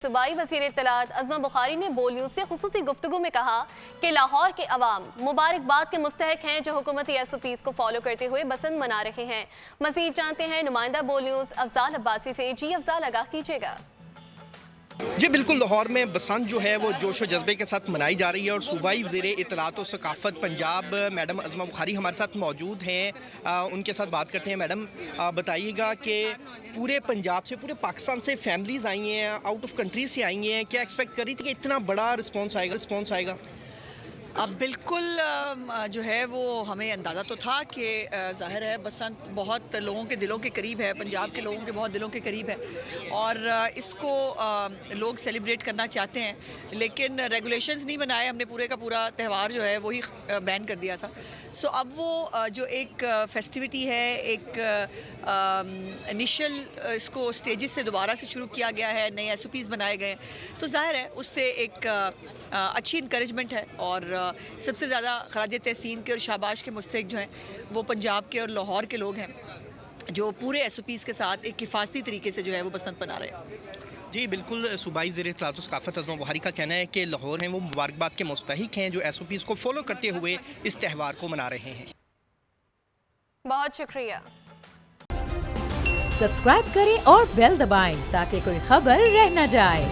صوبائی وزیر اطلاعات عظمہ بخاری نے بول نیوز سے خصوصی گفتگو میں کہا کہ لاہور کے عوام مبارکباد کے مستحق ہیں جو حکومتی ایس او پیز کو فالو کرتے ہوئے بسنت منا رہے ہیں۔ مزید جانتے ہیں نمائندہ بول نیوز افضال عباسی سے۔ جی افضال، آگاہ کیجیے گا۔ جی بالکل، لاہور میں بسنت جو ہے وہ جوش و جذبے کے ساتھ منائی جا رہی ہے اور صوبائی وزیر اطلاعات و ثقافت پنجاب میڈم عظمہ بخاری ہمارے ساتھ موجود ہیں۔ ان کے ساتھ بات کرتے ہیں۔ میڈم بتائیے گا کہ پورے پنجاب سے، پورے پاکستان سے فیملیز آئی ہیں، آؤٹ آف کنٹری سے آئی ہیں، کیا ایکسپیکٹ کر رہی تھی کہ اتنا بڑا رسپانس آئے گا؟ اب بالکل جو ہے وہ ہمیں اندازہ تو تھا کہ ظاہر ہے بسنت بہت لوگوں کے دلوں کے قریب ہے، پنجاب کے لوگوں کے بہت دلوں کے قریب ہے اور اس کو لوگ سیلیبریٹ کرنا چاہتے ہیں، لیکن ریگولیشنز نہیں بنائے۔ ہم نے پورے کا پورا تہوار جو ہے وہی بین کر دیا تھا۔ سو اب وہ جو ایک فیسٹیوٹی ہے، ایک انیشل اس کو سٹیجز سے دوبارہ سے شروع کیا گیا ہے، نئے ایس او پیز بنائے گئے، تو ظاہر ہے اس سے ایک اچھی انکریجمنٹ ہے اور سب سے زیادہ خراج تحسین کے اور شاباش کے مستحق جو ہیں وہ پنجاب کے اور لاہور کے لوگ ہیں جو پورے ایس او پیز کے ساتھ ایک حفاظتی طریقے سے جو ہے وہ بسنت منا رہے ہیں۔ جی بالکل، صوبائی وزیر اطلاعات و ثقافت عظمہ بخاری کا کہنا ہے کہ لاہور ہیں وہ مبارکباد کے مستحق ہیں جو ایس او پیز کو فالو کرتے ہوئے اس تہوار کو منا رہے ہیں۔ بہت شکریہ۔ سبسکرائب کریں اور بیل دبائیں تاکہ کوئی خبر رہ نہ جائے۔